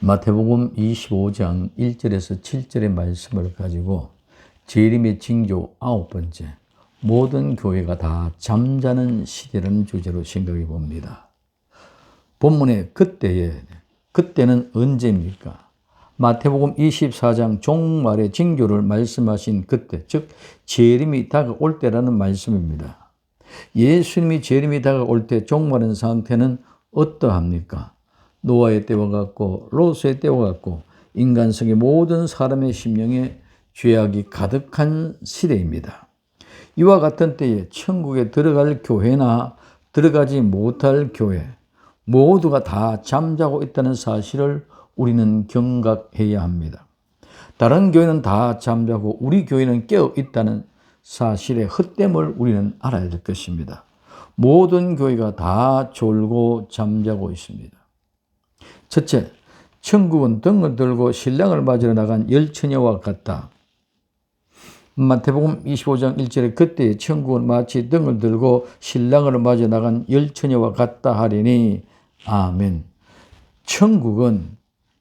마태복음 25장 1절에서 7절의 말씀을 가지고 재림의 징조 9번째, 모든 교회가 다 잠자는 시대라는 주제로 생각해 봅니다. 본문의 그때는 언제입니까? 마태복음 24장 종말의 징조를 말씀하신 그때, 즉 재림이 다가올 때라는 말씀입니다. 예수님이 재림이 다가올 때 종말의 상태는 어떠합니까? 노아의 때와 같고 롯의 때와 같고 인간성의 모든 사람의 심령에 죄악이 가득한 시대입니다. 이와 같은 때에 천국에 들어갈 교회나 들어가지 못할 교회 모두가 다 잠자고 있다는 사실을 우리는 경각해야 합니다. 다른 교회는 다 잠자고 우리 교회는 깨어 있다는 사실의 헛됨을 우리는 알아야 될 것입니다. 모든 교회가 다 졸고 잠자고 있습니다. 첫째, 천국은 등을 들고 신랑을 맞으러 나간 열처녀와 같다. 마태복음 25장 1절에 그때 천국은 마치 등을 들고 신랑을 맞으러 나간 열처녀와 같다 하리니 아멘.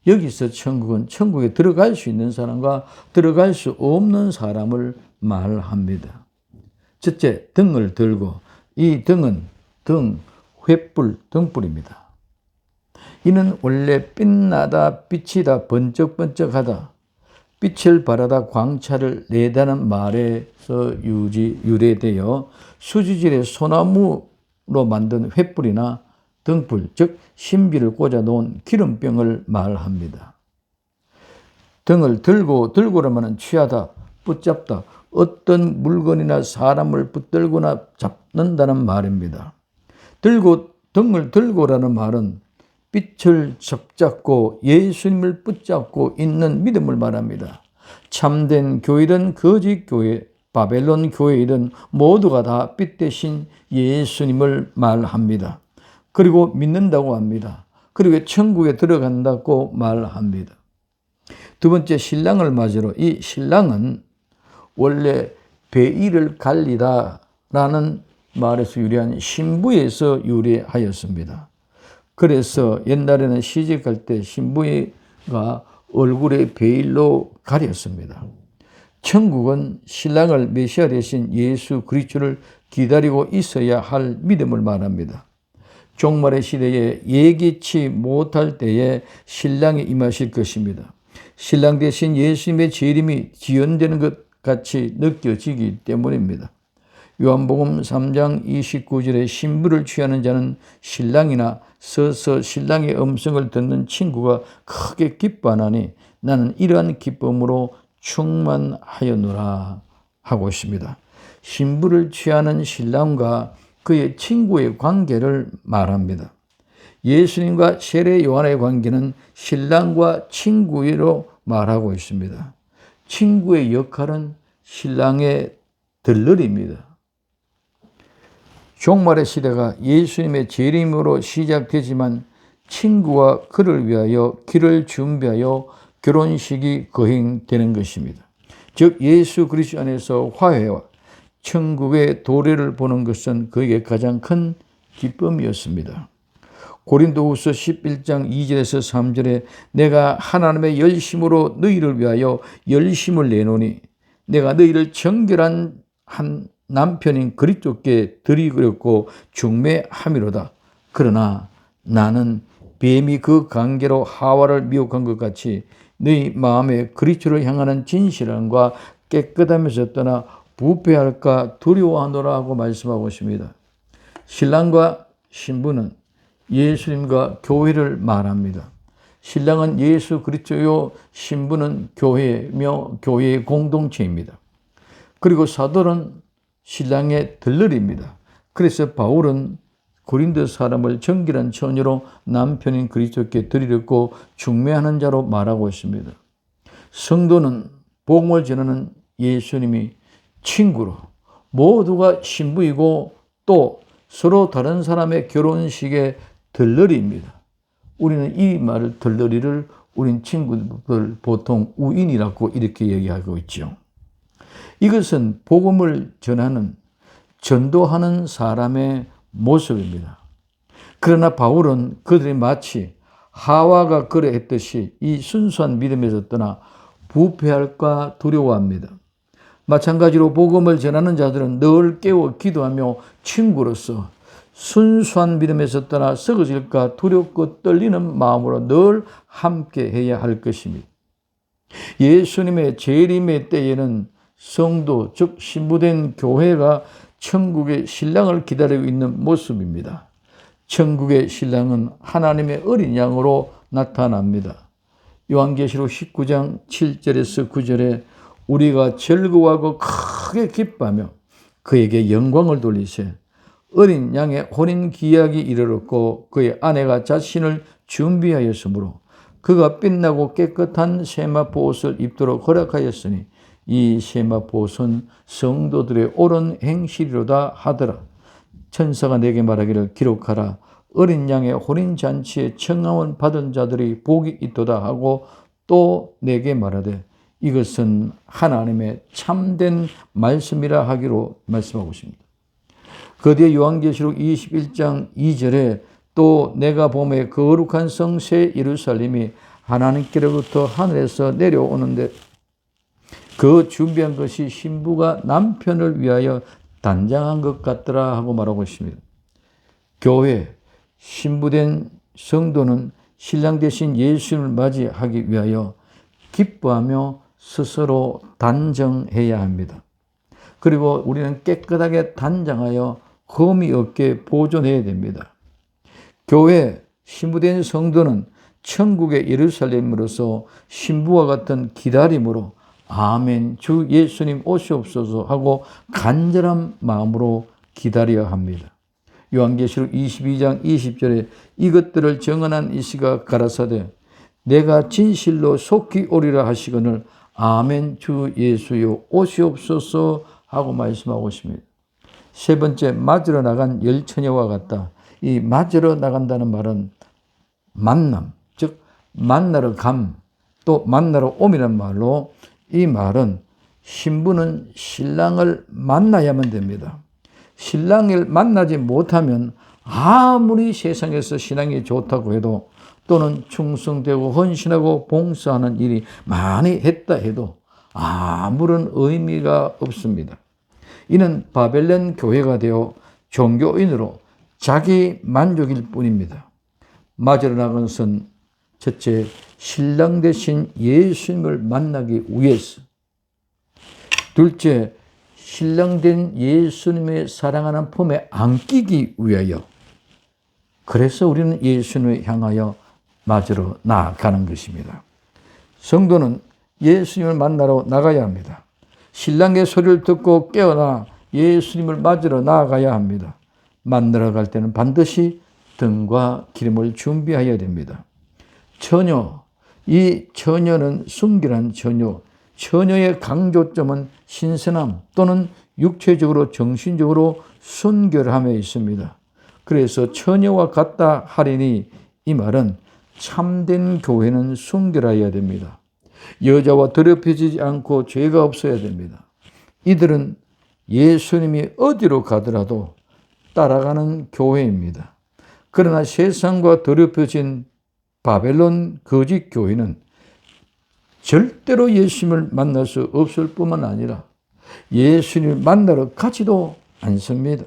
여기서 천국은 천국에 들어갈 수 있는 사람과 들어갈 수 없는 사람을 말합니다. 첫째, 등을 들고, 이 등은 등불입니다. 이는 원래 빛나다, 빛이다, 번쩍번쩍하다, 빛을 발하다, 광차를 내다는 말에서 유래되어 수지질의 소나무로 만든 횃불이나 등불, 즉 신비를 꽂아 놓은 기름병을 말합니다. 등을 들고라면 취하다, 붙잡다, 어떤 물건이나 사람을 붙들거나 잡는다는 말입니다. 등을 들고라는 말은 빛을 잡고 예수님을 붙잡고 있는 믿음을 말합니다. 참된 교회든 거짓 교회, 바벨론 교회이든 모두가 다 빛 대신 예수님을 말합니다. 그리고 믿는다고 합니다. 그리고 천국에 들어간다고 말합니다. 두 번째, 신랑을 맞으러. 이 신랑은 원래 베일을 갈리다라는 말에서 유래한 신부에서 유래하였습니다. 그래서 옛날에는 시집갈 때 신부가 얼굴에 베일로 가렸습니다. 천국은 신랑을 메시아 되신 예수 그리스도를 기다리고 있어야 할 믿음을 말합니다. 종말의 시대에 예기치 못할 때에 신랑이 임하실 것입니다. 신랑 대신 예수님의 재림이 지연되는 것 같이 느껴지기 때문입니다. 요한복음 3장 29절에 신부를 취하는 자는 신랑이나 서서 신랑의 음성을 듣는 친구가 크게 기뻐하나니 나는 이러한 기쁨으로 충만하였노라 하고 있습니다. 신부를 취하는 신랑과 그의 친구의 관계를 말합니다. 예수님과 세례 요한의 관계는 신랑과 친구로 말하고 있습니다. 친구의 역할은 신랑의 들러리입니다. 종말의 시대가 예수님의 재림으로 시작되지만 친구와 그를 위하여 길을 준비하여 결혼식이 거행되는 것입니다. 즉 예수 그리스도 안에서 화해와 천국의 도래를 보는 것은 그에게 가장 큰 기쁨이었습니다. 고린도후서 11장 2절에서 3절에 내가 하나님의 열심으로 너희를 위하여 열심을 내노니 내가 너희를 정결한 한 남편인 그리스도께 드리려고 중매함이로다. 그러나 나는 뱀이 그 관계로 하와를 미혹한 것 같이 너희 마음에 그리스도를 향하는 진실함과 깨끗함에서 떠나 부패할까 두려워하노라 하고 말씀하고 있습니다. 신랑과 신부는 예수님과 교회를 말합니다. 신랑은 예수 그리스도요, 신부는 교회며 교회의 공동체입니다. 그리고 사도는 신랑의 들러리입니다. 그래서 바울은 고린도 사람을 정결한 처녀로 남편인 그리스도께 드리려고 중매하는 자로 말하고 있습니다. 성도는 복음을 전하는 예수님이 친구로 모두가 신부이고 또 서로 다른 사람의 결혼식의 들러리입니다. 우리는 이 말을 들러리를 우린 친구들 보통 우인이라고 이렇게 얘기하고 있죠. 이것은 복음을 전도하는 사람의 모습입니다. 그러나 바울은 그들이 마치 하와가 그러했듯이 이 순수한 믿음에서 떠나 부패할까 두려워합니다. 마찬가지로 복음을 전하는 자들은 늘 깨워 기도하며 친구로서 순수한 믿음에서 떠나 썩어질까 두렵고 떨리는 마음으로 늘 함께 해야 할 것입니다. 예수님의 재림의 때에는 성도, 즉 신부된 교회가 천국의 신랑을 기다리고 있는 모습입니다. 천국의 신랑은 하나님의 어린 양으로 나타납니다. 요한계시록 19장 7절에서 9절에 우리가 즐거워하고 크게 기뻐하며 그에게 영광을 돌리세 어린 양의 혼인 기약이 이르렀고 그의 아내가 자신을 준비하였으므로 그가 빛나고 깨끗한 세마포 옷을 입도록 허락하였으니 이 세마포 옷은 성도들의 옳은 행실이로다 하더라. 천사가 내게 말하기를 기록하라. 어린 양의 혼인잔치에 청함을 받은 자들이 복이 있도다 하고 또 내게 말하되 이것은 하나님의 참된 말씀이라 하기로 말씀하고 있습니다. 그 뒤에 요한계시록 21장 2절에 또 내가 보매 거룩한 성새 예루살렘이 하나님께로부터 하늘에서 내려오는데 그 준비한 것이 신부가 남편을 위하여 단장한 것 같더라 하고 말하고 있습니다. 교회, 신부된 성도는 신랑 되신 예수님을 맞이하기 위하여 기뻐하며 스스로 단정해야 합니다. 그리고 우리는 깨끗하게 단장하여 흠이 없게 보존해야 됩니다. 교회, 신부된 성도는 천국의 예루살렘으로서 신부와 같은 기다림으로 아멘, 주 예수님 오시옵소서 하고 간절한 마음으로 기다려야 합니다. 요한계시록 22장 20절에 이것들을 정언한 이시가 가라사대 내가 진실로 속히 오리라 하시거늘 아멘, 주 예수여 오시옵소서 하고 말씀하고 있습니다. 세 번째, 맞으러 나간 열처녀와 같다. 이 맞으러 나간다는 말은 만남, 즉 만나러 감, 또 만나러 옴이란 말로 이 말은 신부는 신랑을 만나야만 됩니다. 신랑을 만나지 못하면 아무리 세상에서 신앙이 좋다고 해도 또는 충성되고 헌신하고 봉사하는 일이 많이 했다 해도 아무런 의미가 없습니다. 이는 바벨론 교회가 되어 종교인으로 자기 만족일 뿐입니다. 맞으러 나간 것은 첫째, 신랑 되신 예수님을 만나기 위해서. 둘째, 신랑 된 예수님의 사랑하는 품에 안기기 위하여. 그래서 우리는 예수님을 향하여 맞으러 나아가는 것입니다. 성도는 예수님을 만나러 나가야 합니다. 신랑의 소리를 듣고 깨어나 예수님을 맞으러 나아가야 합니다. 만나러 갈 때는 반드시 등과 기름을 준비해야 됩니다. 처녀, 이 처녀는 순결한 처녀, 처녀의 강조점은 신선함 또는 육체적으로 정신적으로 순결함에 있습니다. 그래서 처녀와 같다 하리니 이 말은 참된 교회는 순결해야 됩니다. 여자와 더럽혀지지 않고 죄가 없어야 됩니다. 이들은 예수님이 어디로 가더라도 따라가는 교회입니다. 그러나 세상과 더럽혀진 바벨론 거짓 교회는 절대로 예수님을 만날 수 없을 뿐만 아니라 예수님을 만나러 가지도 않습니다.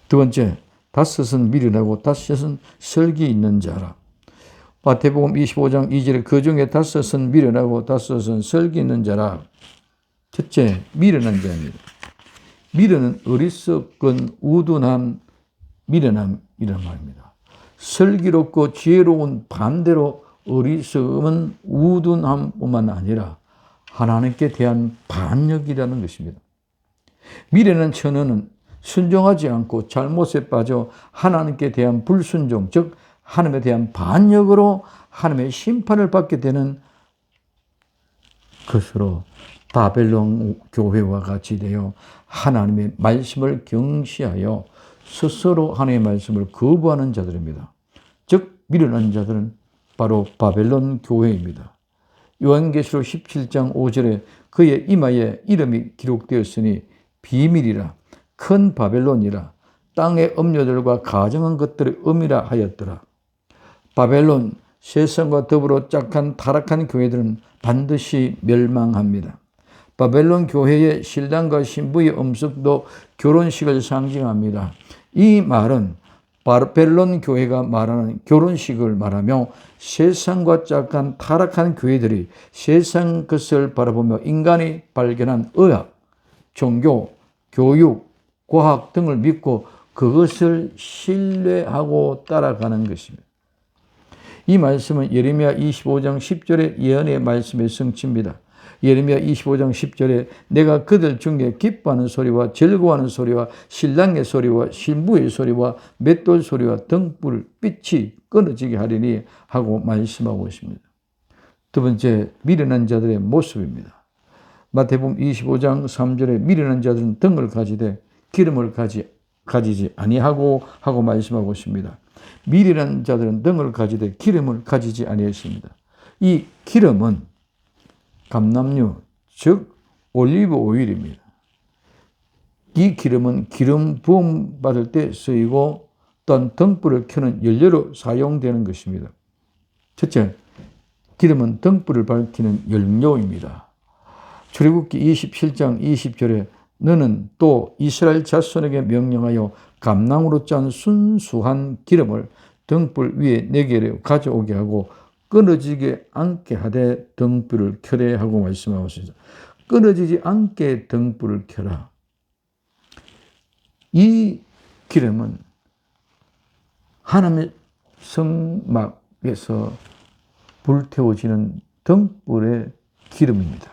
두 번째, 다섯은 미련하고 다섯은 설기 있는 자라. 마태복음 25장 2절에 그 중에 다섯은 미련하고 다섯은 설기 있는 자라. 첫째, 미련한 자입니다. 미련은 어리석은 우둔한 미련함이란 말입니다. 슬기롭고 지혜로운 반대로 어리석음은 우둔함뿐만 아니라 하나님께 대한 반역이라는 것입니다. 미련한 처녀는 순종하지 않고 잘못에 빠져 하나님께 대한 불순종, 즉 하나님에 대한 반역으로 하나님의 심판을 받게 되는 것으로 바벨론 교회와 같이 되어 하나님의 말씀을 경시하여 스스로 하나님의 말씀을 거부하는 자들입니다. 즉 미련한 자들은 바로 바벨론 교회입니다. 요한계시록 17장 5절에 그의 이마에 이름이 기록되었으니 비밀이라 큰 바벨론이라 땅의 음료들과 가정한 것들의 음이라 하였더라. 바벨론, 세상과 더불어 짝한 타락한 교회들은 반드시 멸망합니다. 바벨론 교회의 신랑과 신부의 음습도 결혼식을 상징합니다. 이 말은 바벨론 교회가 말하는 결혼식을 말하며 세상과 짝한 타락한 교회들이 세상 것을 바라보며 인간이 발견한 의학, 종교, 교육, 과학 등을 믿고 그것을 신뢰하고 따라가는 것입니다. 이 말씀은 예레미야 25장 10절의 예언의 말씀의 성취입니다. 예레미야 25장 10절에 내가 그들 중에 기뻐하는 소리와 즐거워하는 소리와 신랑의 소리와 신부의 소리와 맷돌 소리와 등불 빛이 끊어지게 하리니 하고 말씀하고 있습니다. 두 번째, 미련한 자들의 모습입니다. 마태복음 25장 3절에 미련한 자들은 등을 가지되 기름을 가지지 아니하고 하고 말씀하고 있습니다. 미련한 자들은 등을 가지되 기름을 가지지 아니했습니다. 이 기름은 감람유, 즉 올리브 오일입니다. 이 기름은 기름 부음 받을 때 쓰이고 또한 등불을 켜는 연료로 사용되는 것입니다. 첫째, 기름은 등불을 밝히는 연료입니다. 출애굽기 27장 20절에 너는 또 이스라엘 자손에게 명령하여 감낭으로 짠 순수한 기름을 등불 위에 4개를 가져오게 하고 끊어지지 않게 하되 등불을 켜래 하고 말씀하고 있습니다. 끊어지지 않게 등불을 켜라. 이 기름은 하나님의 성막에서 불태워지는 등불의 기름입니다.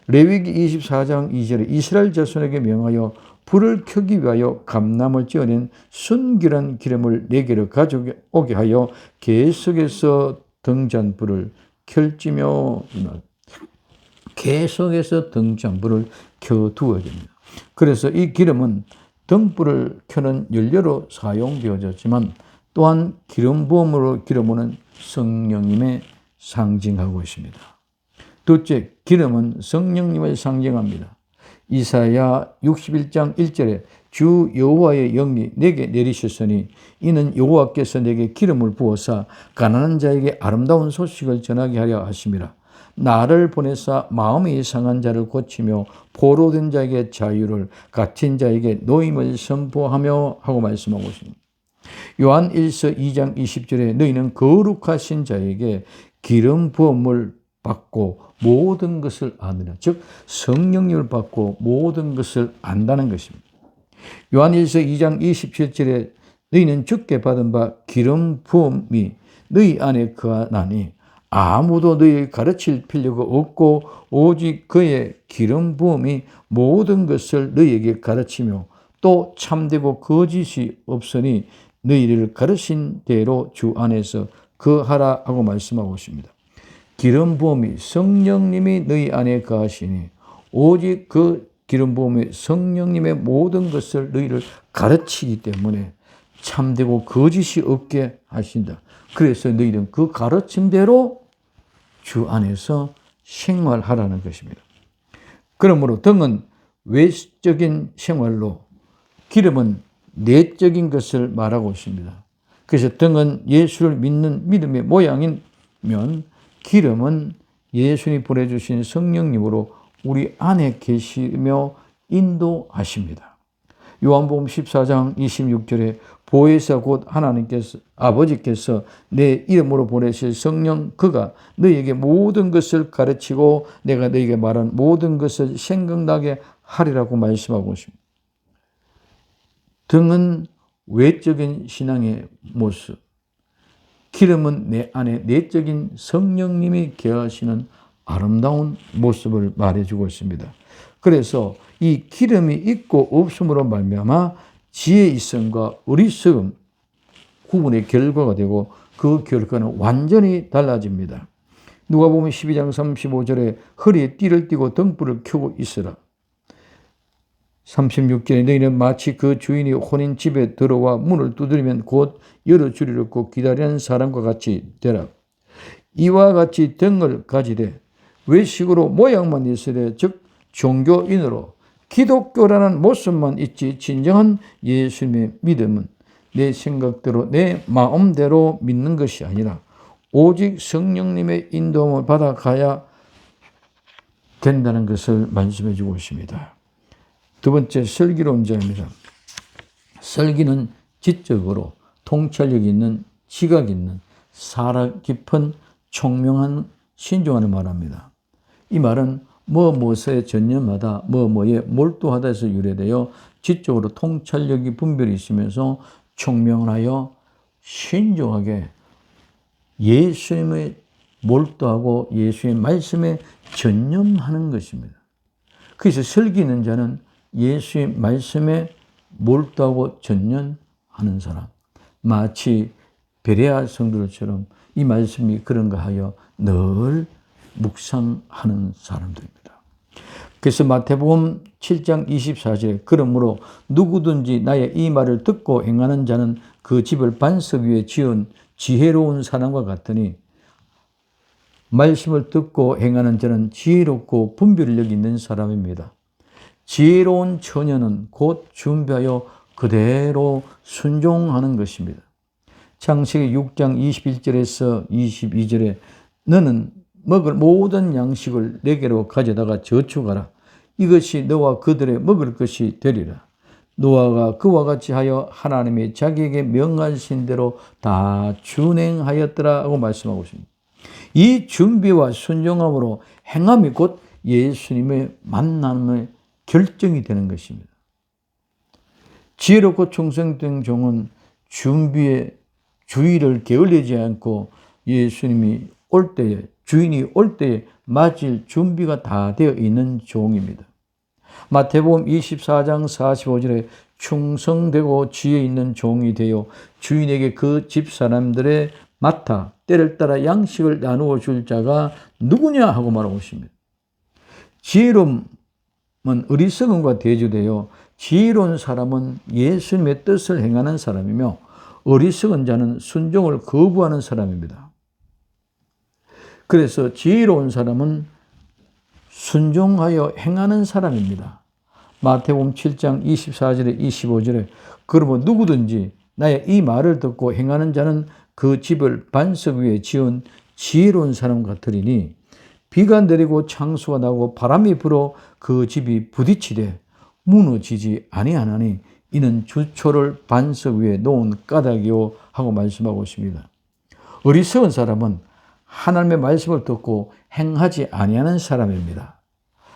레위기 24장 2절에 이스라엘 자손에게 명하여 불을 켜기 위하여 감람을 찌어낸 순결한 기름을 4개를 가져오게 하여 계속해서 등잔불을 켤지며 계속해서 등잔불을 켜두어야 됩니다. 그래서 이 기름은 등불을 켜는 연료로 사용되어졌지만 또한 기름 부음으로 기름부는 성령님의 상징하고 있습니다. 둘째, 기름은 성령님을 상징합니다. 이사야 61장 1절에 주 여호와의 영이 내게 내리셨으니 이는 여호와께서 내게 기름을 부어사 가난한 자에게 아름다운 소식을 전하게 하려 하심이라. 나를 보내사 마음이 상한 자를 고치며 포로된 자에게 자유를 갇힌 자에게 노임을 선포하며 하고 말씀하고 있습니다. 요한 1서 2장 20절에 너희는 거룩하신 자에게 기름 부음을 받고 모든 것을 아느라, 즉 성령님을 받고 모든 것을 안다는 것입니다. 요한일서 2장 27절에 너희는 주께 받은 바 기름 부음이 너희 안에 거하나니 아무도 너희를 가르칠 필요가 없고 오직 그의 기름 부음이 모든 것을 너희에게 가르치며 또 참되고 거짓이 없으니 너희를 가르친 대로 주 안에서 거하라 하고 말씀하고 있습니다. 기름 부음이 성령님이 너희 안에 거하시니 오직 그 기름 부음이 성령님의 모든 것을 너희를 가르치기 때문에 참되고 거짓이 없게 하신다. 그래서 너희는 그 가르침대로 주 안에서 생활하라는 것입니다. 그러므로 등은 외적인 생활로, 기름은 내적인 것을 말하고 있습니다. 그래서 등은 예수를 믿는 믿음의 모양이면 기름은 예수님이 보내주신 성령님으로 우리 안에 계시며 인도하십니다. 요한복음 14장 26절에 보혜사 곧 하나님께서 아버지께서 내 이름으로 보내실 성령 그가 너희에게 모든 것을 가르치고 내가 너희에게 말한 모든 것을 생각나게 하리라고 말씀하고 있습니다. 등은 외적인 신앙의 모습, 기름은 내 안에 내적인 성령님이 계하시는 아름다운 모습을 말해주고 있습니다. 그래서 이 기름이 있고 없음으로 말미암아 지혜 있음과 어리석음 구분의 결과가 되고 그 결과는 완전히 달라집니다. 누가복음 12장 35절에 허리에 띠를 띠고 등불을 켜고 있으라. 36절에 너희는 마치 그 주인이 혼인 집에 들어와 문을 두드리면 곧 열어주리라고 기다리는 사람과 같이 되라. 이와 같이 등을 가지되 외식으로 모양만 있으되 즉 종교인으로 기독교라는 모습만 있지 진정한 예수님의 믿음은 내 생각대로 내 마음대로 믿는 것이 아니라 오직 성령님의 인도함을 받아가야 된다는 것을 말씀해 주고 있습니다. 두 번째, 설기론자입니다. 설기는 지적으로 통찰력 있는, 지각 있는, 사라 깊은, 총명한 신중함을 말합니다. 이 말은 무엇에 전념하다, 뭐에 몰두하다에서 유래되어 지적으로 통찰력이 분별이 있으면서 총명하여 신중하게 예수님의 몰두하고 예수의 말씀에 전념하는 것입니다. 그래서 설기 있는 자는 예수의 말씀에 몰두하고 전념하는 사람, 마치 베레아 성도들처럼 이 말씀이 그런가 하여 늘 묵상하는 사람들입니다. 그래서 마태복음 7장 24절에 그러므로 누구든지 나의 이 말을 듣고 행하는 자는 그 집을 반석 위에 지은 지혜로운 사람과 같으니, 말씀을 듣고 행하는 자는 지혜롭고 분별력 있는 사람입니다. 지혜로운 처녀는 곧 준비하여 그대로 순종하는 것입니다. 창세기 6장 21절에서 22절에 너는 먹을 모든 양식을 내게로 가져다가 저축하라. 이것이 너와 그들의 먹을 것이 되리라. 노아가 그와 같이 하여 하나님이 자기에게 명하신 대로 다 준행하였더라 하고 말씀하고 있습니다. 이 준비와 순종함으로 행함이 곧 예수님의 만남의 결정이 되는 것입니다. 지혜롭고 충성된 종은 준비에 주의를 게을리지 않고 예수님이 올 때에, 주인이 올 때에 맞을 준비가 다 되어 있는 종입니다. 마태복음 24장 45절에 충성되고 지혜 있는 종이 되어 주인에게 그 집 사람들의 맡아 때를 따라 양식을 나누어 줄 자가 누구냐 하고 말하고 있습니다. 지혜로움은 어리석음과 대조되어 지혜로운 사람은 예수님의 뜻을 행하는 사람이며 어리석은 자는 순종을 거부하는 사람입니다. 그래서 지혜로운 사람은 순종하여 행하는 사람입니다. 마태복음 7장 24절에 25절에 그러므로 누구든지 나의 이 말을 듣고 행하는 자는 그 집을 반석 위에 지은 지혜로운 사람 같으리니 비가 내리고 창수가 나고 바람이 불어 그 집이 부딪히되 무너지지 아니하나니 이는 주초를 반석 위에 놓은 까닭이요 하고 말씀하고 있습니다. 어리석은 사람은 하나님의 말씀을 듣고 행하지 아니하는 사람입니다.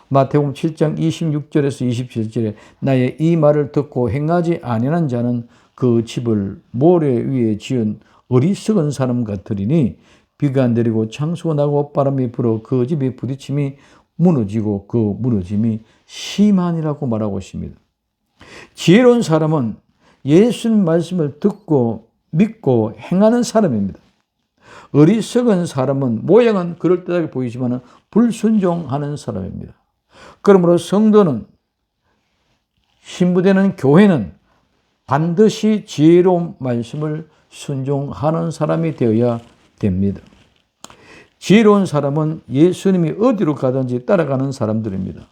마태복음 7장 26절에서 27절에 나의 이 말을 듣고 행하지 아니하는 자는 그 집을 모래 위에 지은 어리석은 사람 같으리니 비가 내리고 창수가 나고 바람이 불어 그 집이 부딪힘이 무너지고 그 무너짐이 심하니라고 말하고 있습니다. 지혜로운 사람은 예수님 말씀을 듣고 믿고 행하는 사람입니다. 어리석은 사람은 모양은 그럴듯하게 보이지만 불순종하는 사람입니다. 그러므로 성도는, 신부되는 교회는 반드시 지혜로운 말씀을 순종하는 사람이 되어야 됩니다. 지혜로운 사람은 예수님이 어디로 가든지 따라가는 사람들입니다.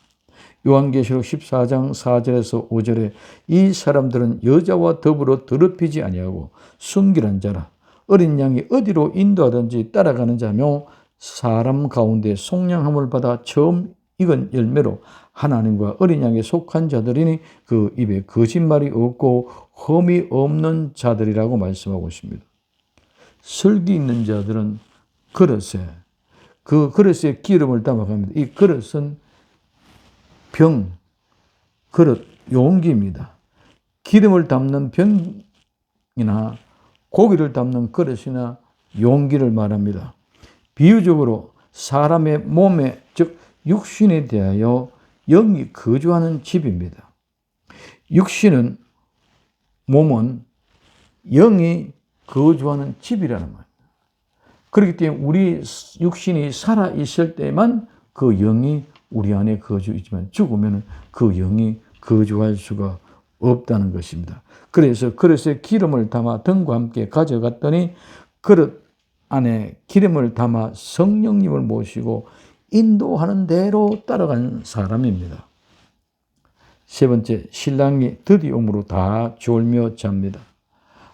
요한계시록 14장 4절에서 5절에 이 사람들은 여자와 더불어 더럽히지 아니하고 순결한 자라. 어린 양이 어디로 인도하든지 따라가는 자며 사람 가운데 속량함을 받아 처음 익은 열매로 하나님과 어린 양에 속한 자들이니 그 입에 거짓말이 없고 흠이 없는 자들이라고 말씀하고 있습니다. 설기 있는 자들은 그 그릇에 기름을 담아갑니다. 이 그릇은 그릇, 용기입니다. 기름을 담는 병이나 고기를 담는 그릇이나 용기를 말합니다. 비유적으로 사람의 몸에, 즉 육신에 대하여 영이 거주하는 집입니다. 몸은 영이 거주하는 집이라는 말입니다. 그렇기 때문에 우리 육신이 살아있을 때만 그 영이 우리 안에 거주이지만 죽으면 그 영이 거주할 수가 없다는 것입니다. 그래서 그릇에 기름을 담아 등과 함께 가져갔더니 그릇 안에 기름을 담아 성령님을 모시고 인도하는 대로 따라간 사람입니다. 세 번째, 신랑이 드디어 오므로 다 졸며 잡니다.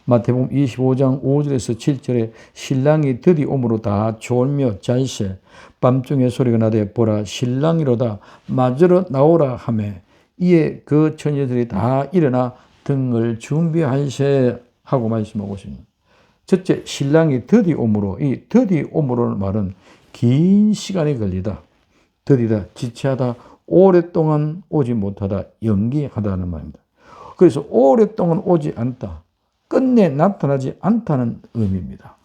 마태복음 25장 5절에서 7절에 신랑이 드디 오므로 다 졸며 잘세 밤중에 소리가 나되 보라 신랑이로다 맞으러 나오라 하매 이에 그 처녀들이 다 일어나 등을 준비할세 하고 말씀하고 있습니다. 첫째, 신랑이 드디 오므로, 이 드디 오므로는 말은 긴 시간이 걸리다, 더디다, 지체하다, 오랫동안 오지 못하다, 연기하다는 말입니다. 그래서 오랫동안 오지 않다, 끝내 나타나지 않다는 의미입니다.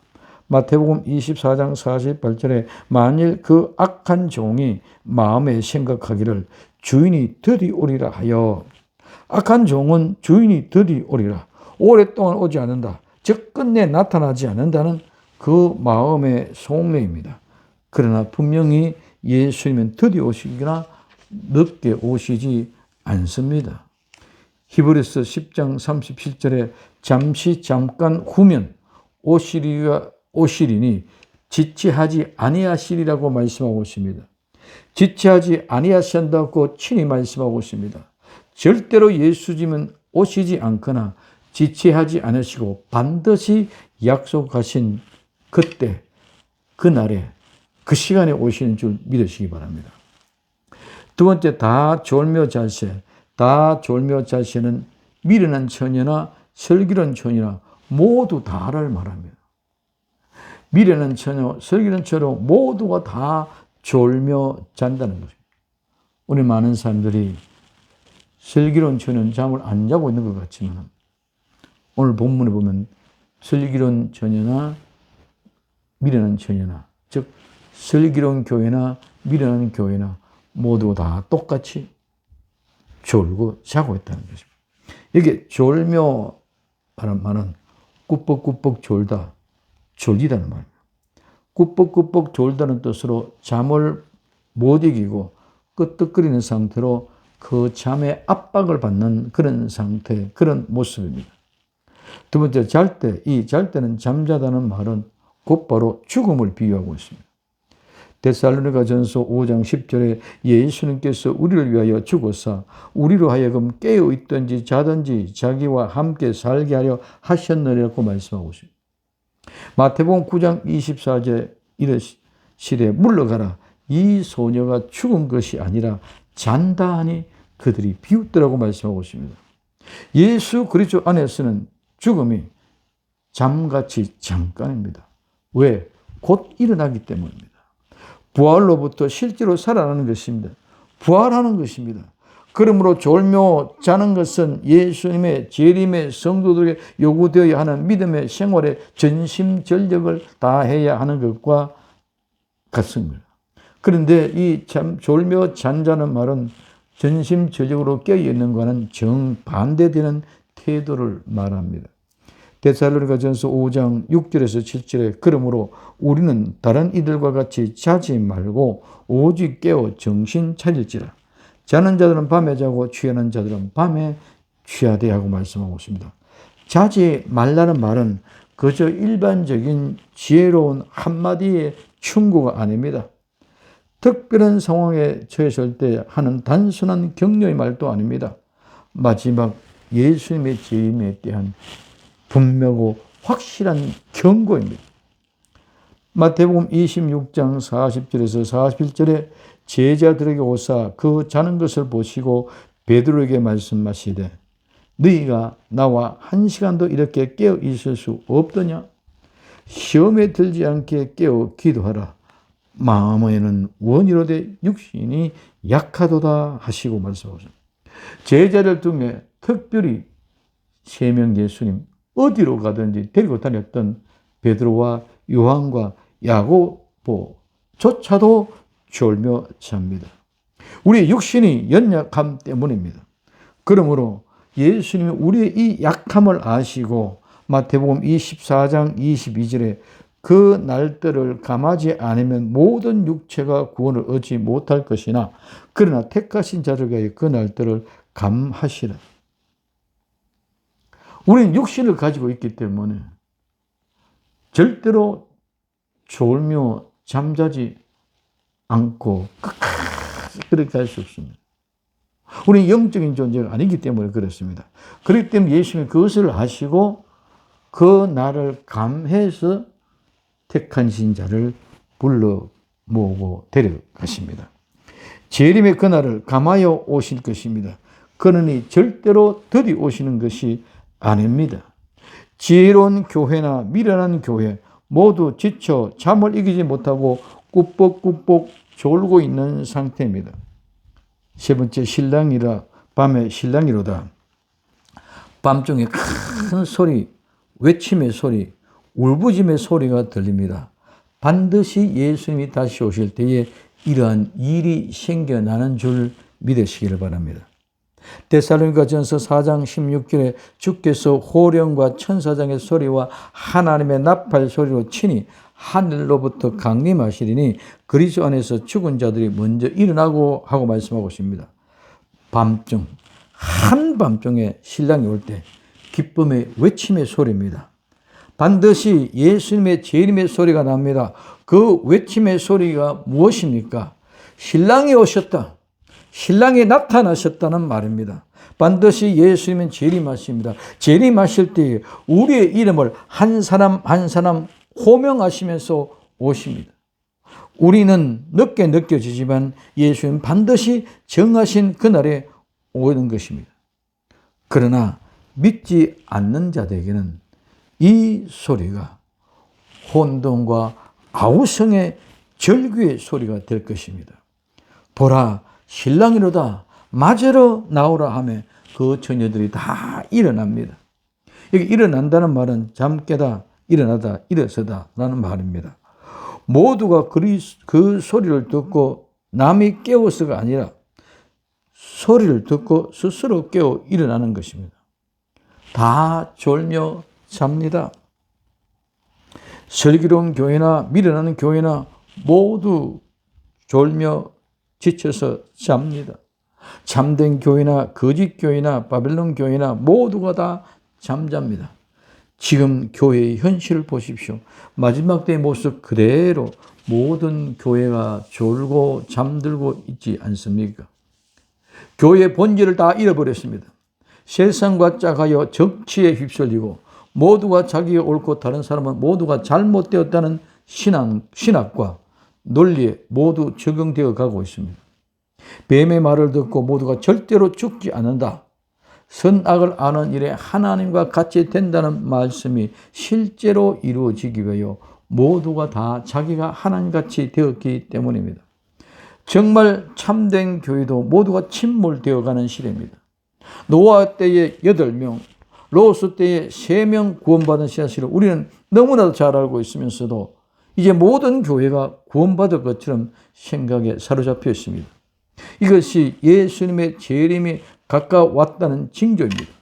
마태복음 24장 48절에 만일 그 악한 종이 마음에 생각하기를 주인이 드디 오리라 하여, 악한 종은 주인이 드디 오리라, 오랫동안 오지 않는다, 즉 끝내 나타나지 않는다는 그 마음의 속내입니다. 그러나 분명히 예수님은 드디 오시거나 늦게 오시지 않습니다. 히브리서 10장 37절에 잠깐 후면 오시리니 지체하지 아니하시리라고 말씀하고 있습니다. 지체하지 아니하신다고 친히 말씀하고 있습니다. 절대로 예수님은 오시지 않거나 지체하지 않으시고 반드시 약속하신 그때, 그날에, 그 시간에 오시는 줄 믿으시기 바랍니다. 두 번째, 다 졸며 잘세. 다 졸며 잘세는 미련한 처녀나 슬기로운 처녀나 모두 다를 말합니다. 미련한 처녀, 슬기로운 처녀 모두가 다 졸며 잔다는 것입니다. 우리 많은 사람들이 슬기로운 처녀는 잠을 안 자고 있는 것 같지만 오늘 본문에 보면 슬기로운 처녀나 미련한 처녀나, 즉 슬기로운 교회나 미련한 교회나 모두 다 똑같이 졸고 자고 있다는 것입니다. 이게 졸며 하는 말은 꾸벅꾸벅 졸다, 졸리다는 말입니다. 꾸벅꾸벅 졸다는 뜻으로 잠을 못 이기고 끄떡거리는 상태로 그 잠의 압박을 받는 그런 상태, 그런 모습입니다. 두 번째, 잘 때. 이 잘 때는 잠자다는 말은 곧바로 죽음을 비유하고 있습니다. 데살로니가전서 5장 10절에 예수님께서 우리를 위하여 죽어서 우리로 하여금 깨어 있든지 자든지 자기와 함께 살게 하려 하셨느라고 말씀하고 있습니다. 마태복음 9장 24절에 이르시되 물러가라, 이 소녀가 죽은 것이 아니라 잔다 하니 그들이 비웃더라고 말씀하고 있습니다. 예수 그리스도 안에서는 죽음이 잠같이 잠깐입니다. 왜? 곧 일어나기 때문입니다. 부활로부터 실제로 살아나는 것입니다. 부활하는 것입니다. 그러므로 졸며 자는 것은 예수님의 재림의 성도들에게 요구되어야 하는 믿음의 생활에 전심전력을 다해야 하는 것과 같습니다. 그런데 이 졸며 잔다는 말은 전심전력으로 깨어있는 것과는 정반대되는 태도를 말합니다. 데살로니가전서 5장 6절에서 7절에 그러므로 우리는 다른 이들과 같이 자지 말고 오직 깨어 정신 차릴지라. 자는 자들은 밤에 자고 취하는 자들은 밤에 취하되 하고 말씀하고 있습니다. 자지 말라는 말은 그저 일반적인 지혜로운 한마디의 충고가 아닙니다. 특별한 상황에 처했을 때 하는 단순한 격려의 말도 아닙니다. 마지막 예수님의 재림에 대한 분명하고 확실한 경고입니다. 마태복음 26장 40절에서 41절에 제자들에게 오사 그 자는 것을 보시고 베드로에게 말씀하시되 너희가 나와 한 시간도 이렇게 깨어 있을 수 없더냐? 시험에 들지 않게 깨어 기도하라. 마음에는 원이로되 육신이 약하도다 하시고 말씀하셨습니다. 제자들 중에 특별히 3명 예수님 어디로 가든지 데리고 다녔던 베드로와 요한과 야고보조차도 졸며 잡니다. 우리의 육신이 연약함 때문입니다. 그러므로 예수님이 우리의 이 약함을 아시고 마태복음 24장 22절에 그 날들을 감하지 않으면 모든 육체가 구원을 얻지 못할 것이나 그러나 택하신 자들에게 그 날들을 감하시라. 우리는 육신을 가지고 있기 때문에 절대로 졸며 잠자지 않고 끝까지 그렇게 할 수 없습니다. 우리는 영적인 존재가 아니기 때문에 그렇습니다. 그렇기 때문에 예수님이 그것을 하시고 그 날을 감해서 택한 신자를 불러 모으고 데려가십니다. 재림의 그날을 감하여 오실 것입니다. 그러니 절대로 더디 오시는 것이 아닙니다. 지혜로운 교회나 미련한 교회 모두 지쳐 잠을 이기지 못하고 꾸벅꾸벅 졸고 있는 상태입니다. 세 번째, 밤에 신랑이로다. 밤중에 큰 소리, 외침의 소리, 울부짐의 소리가 들립니다. 반드시 예수님이 다시 오실 때에 이러한 일이 생겨나는 줄 믿으시기를 바랍니다. 데살로니가전서 4장 16절에 주께서 호령과 천사장의 소리와 하나님의 나팔 소리로 친히 하늘로부터 강림하시리니 그리스도 안에서 죽은 자들이 먼저 일어나고 하고 말씀하고 있습니다. 밤중, 한밤중에 신랑이 올 때 기쁨의 외침의 소리입니다. 반드시 예수님의 재림의 소리가 납니다. 그 외침의 소리가 무엇입니까? 신랑이 오셨다. 신랑이 나타나셨다는 말입니다. 반드시 예수님은 재림하십니다. 재림하실 때 우리의 이름을 한 사람 한 사람 호명하시면서 오십니다. 우리는 늦게 느껴지지만 예수님은 반드시 정하신 그날에 오는 것입니다. 그러나 믿지 않는 자들에게는 이 소리가 혼돈과 아우성의 절규의 소리가 될 것입니다. 보라, 신랑이로다, 맞으러 나오라 하며 그 처녀들이 다 일어납니다. 여기 일어난다는 말은 잠 깨다, 일어나다, 일어서다 라는 말입니다. 모두가 그 소리를 듣고 남이 깨워서가 아니라 소리를 듣고 스스로 깨어 일어나는 것입니다. 다 졸며 잡니다. 슬기로운 교회나 미련하는 교회나 모두 졸며 지쳐서 잡니다. 참된 교회나 거짓 교회나 바벨론 교회나 모두가 다 잠잡니다. 지금 교회의 현실을 보십시오. 마지막 때의 모습 그대로 모든 교회가 졸고 잠들고 있지 않습니까? 교회의 본질을 다 잃어버렸습니다. 세상과 짝하여 정치에 휩쓸리고 모두가 자기가 옳고 다른 사람은 모두가 잘못되었다는 신학과 논리에 모두 적용되어 가고 있습니다. 뱀의 말을 듣고 모두가 절대로 죽지 않는다. 선악을 아는 일에 하나님과 같이 된다는 말씀이 실제로 이루어지기 위하여 모두가 다 자기가 하나님같이 되었기 때문입니다. 정말 참된 교회도 모두가 침몰되어가는 시대입니다. 노아 때에 8명, 로스 때에 3명 구원받은 사실을 우리는 너무나도 잘 알고 있으면서도 이제 모든 교회가 구원받을 것처럼 생각에 사로잡혀 있습니다. 이것이 예수님의 재림이 가까웠다는 징조입니다.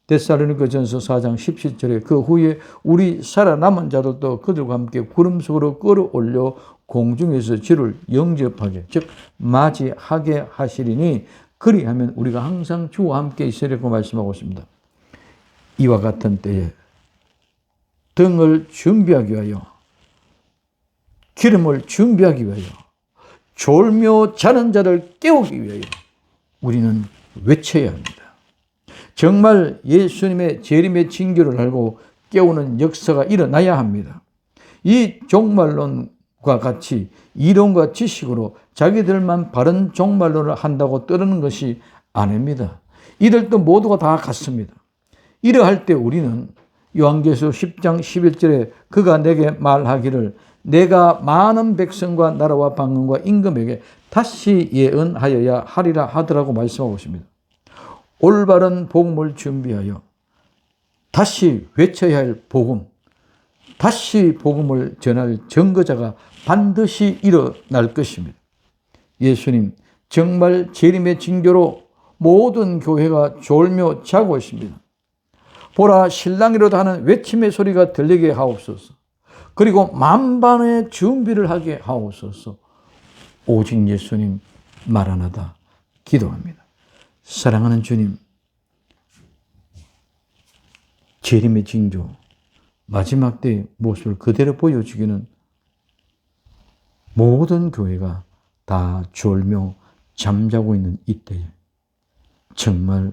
데살로니가전서 4장 17절에 그 후에 우리 살아남은 자들도 그들과 함께 구름 속으로 끌어올려 공중에서 주를 영접하게, 즉 맞이하게 하시리니 그리하면 우리가 항상 주와 함께 있으리라고 말씀하고 있습니다. 이와 같은 때에 등을 준비하기 위하여, 기름을 준비하기 위하여, 졸며 자는 자를 깨우기 위하여 우리는 외쳐야 합니다. 정말 예수님의 재림의 징조를 알고 깨우는 역사가 일어나야 합니다. 이 종말론과 같이 이론과 지식으로 자기들만 바른 종말론을 한다고 떠드는 것이 아닙니다. 이들도 모두가 다 같습니다. 이러할 때 우리는 요한계시록 10장 11절에 그가 내게 말하기를 내가 많은 백성과 나라와 방언과 임금에게 다시 예언하여야 하리라 하더라고 말씀하고 있습니다. 올바른 복음을 준비하여 다시 외쳐야 할 복음, 다시 복음을 전할 증거자가 반드시 일어날 것입니다. 예수님 정말 재림의 징조로 모든 교회가 졸며 자고 있습니다. 보라 신랑이로다 하는 외침의 소리가 들리게 하옵소서. 그리고 만반의 준비를 하게 하옵소서. 오직 예수님 마라나다 기도합니다. 사랑하는 주님, 재림의 징조, 마지막 때의 모습을 그대로 보여주기는 모든 교회가 다 졸며 잠자고 있는 이때에 정말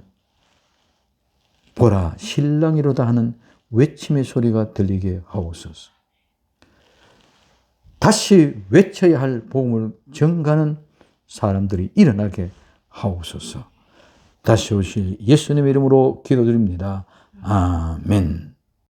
보라 신랑이로다 하는 외침의 소리가 들리게 하옵소서. 다시 외쳐야 할 복음을 전가하는 사람들이 일어나게 하옵소서. 다시 오실 예수님의 이름으로 기도드립니다. 아멘.